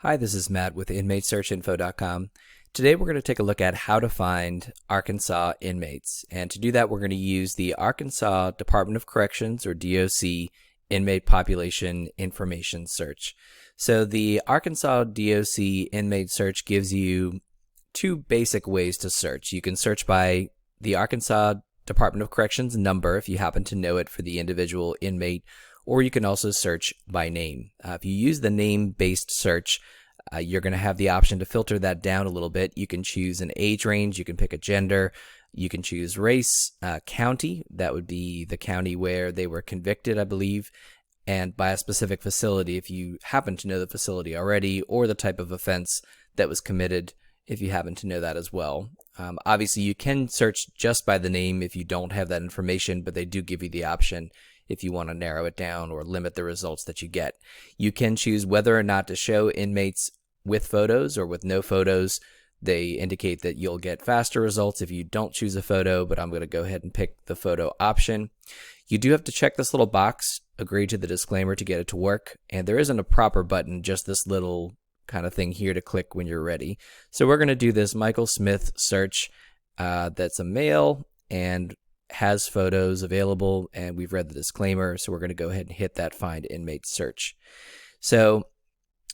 Hi, this is Matt with InmateSearchInfo.com. Today we're going to take a look at how to find Arkansas inmates. And to do that, we're going to use the Arkansas Department of Corrections, or DOC, Inmate Population Information Search. So the Arkansas DOC Inmate Search gives you two basic ways to search. You can search by the Arkansas Department of Corrections number, if you happen to know it for the individual inmate, or you can also search by name. If you use the name-based search, you're going to have the option to filter that down a little bit. You can choose an age range, you can pick a gender, you can choose race, county, that would be the county where they were convicted, I believe, and by a specific facility if you happen to know the facility already, or the type of offense that was committed if you happen to know that as well. Obviously, you can search just by the name if you don't have that information, but they do give you the option if you want to narrow it down or limit the results that you get. You can choose whether or not to show inmates with photos or with no photos. They indicate that you'll get faster results if you don't choose a photo, but I'm going to go ahead and pick the photo option. You do have to check this little box, agree to the disclaimer to get it to work, and there isn't a proper button, just this little kind of thing here to click when you're ready. So we're going to do this Michael Smith search. That's a male and has photos available, and we've read the disclaimer, so we're going to go ahead and hit that Find Inmate Search. So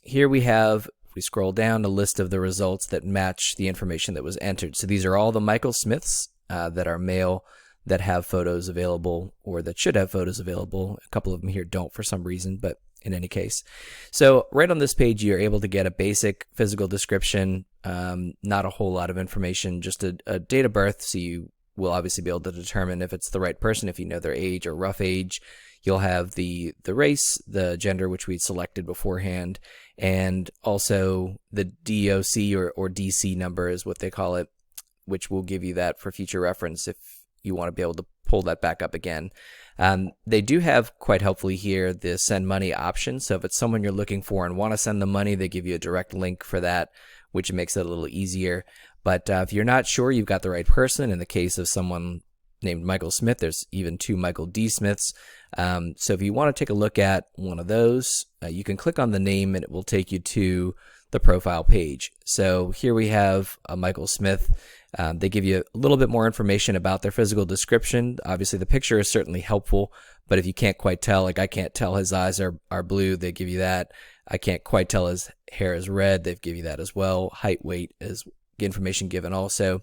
here we have, if we scroll down, a list of the results that match the information that was entered. So these are all the Michael Smiths that are male that have photos available, or that should have photos available. A couple of them here don't for some reason, but in any case. So right on this page, you're able to get a basic physical description, not a whole lot of information, just a date of birth, so you will obviously be able to determine if it's the right person if you know their age or rough age. You'll have the race, the gender, which we selected beforehand, and also the DOC or DC number is what they call it, which will give you that for future reference if you want to be able to pull that back up again. They do have, quite helpfully here, the send money option. So if it's someone you're looking for and want to send the money, they give you a direct link for that, which makes it a little easier. But if you're not sure you've got the right person, in the case of someone named Michael Smith, there's even two Michael D. Smiths. So if you want to take a look at one of those, you can click on the name and it will take you to the profile page. So here we have a Michael Smith. They give you a little bit more information about their physical description. Obviously, the picture is certainly helpful, but if you can't quite tell, like I can't tell his eyes are blue, they give you that. I can't quite tell his hair is red, they've give you that as well. Height, weight is information given also.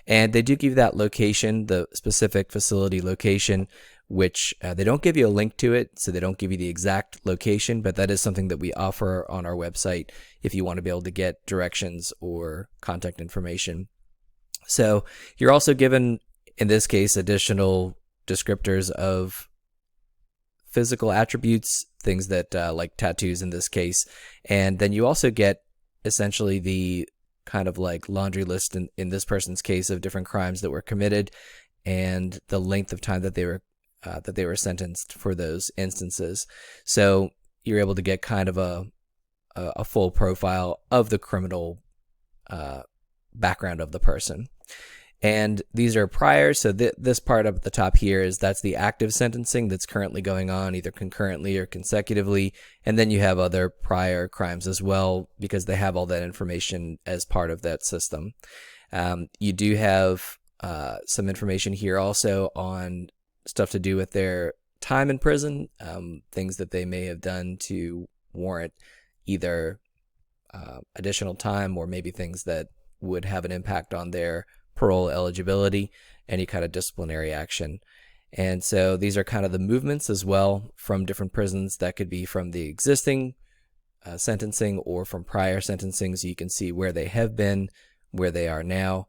And they do give you that location, the specific facility location, which they don't give you a link to it, so they don't give you the exact location, but that is something that we offer on our website if you want to be able to get directions or contact information. So you're also given, in this case, additional descriptors of physical attributes, things that like tattoos in this case, and then you also get essentially the kind of like laundry list in this person's case of different crimes that were committed and the length of time that they were sentenced for those instances. So you're able to get kind of a full profile of the criminal background of the person. And these are prior, so this part up at the top here that's the active sentencing that's currently going on, either concurrently or consecutively. And then you have other prior crimes as well, because they have all that information as part of that system. You do have some information here also on stuff to do with their time in prison, things that they may have done to warrant either additional time or maybe things that would have an impact on their parole eligibility, any kind of disciplinary action. And so these are kind of the movements as well from different prisons. That could be from the existing sentencing or from prior sentencing, so you can see where they have been, where they are now.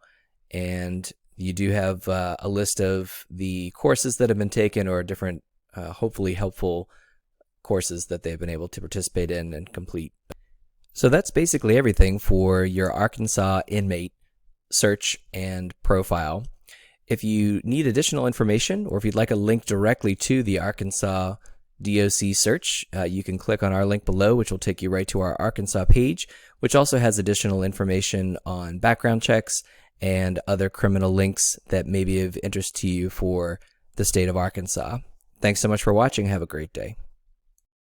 And you do have a list of the courses that have been taken or different hopefully helpful courses that they've been able to participate in and complete. So that's basically everything for your Arkansas inmate search and profile. If you need additional information, or if you'd like a link directly to the Arkansas DOC search, you can click on our link below, which will take you right to our Arkansas page, which also has additional information on background checks and other criminal links that may be of interest to you for the state of Arkansas. Thanks so much for watching. Have a great day.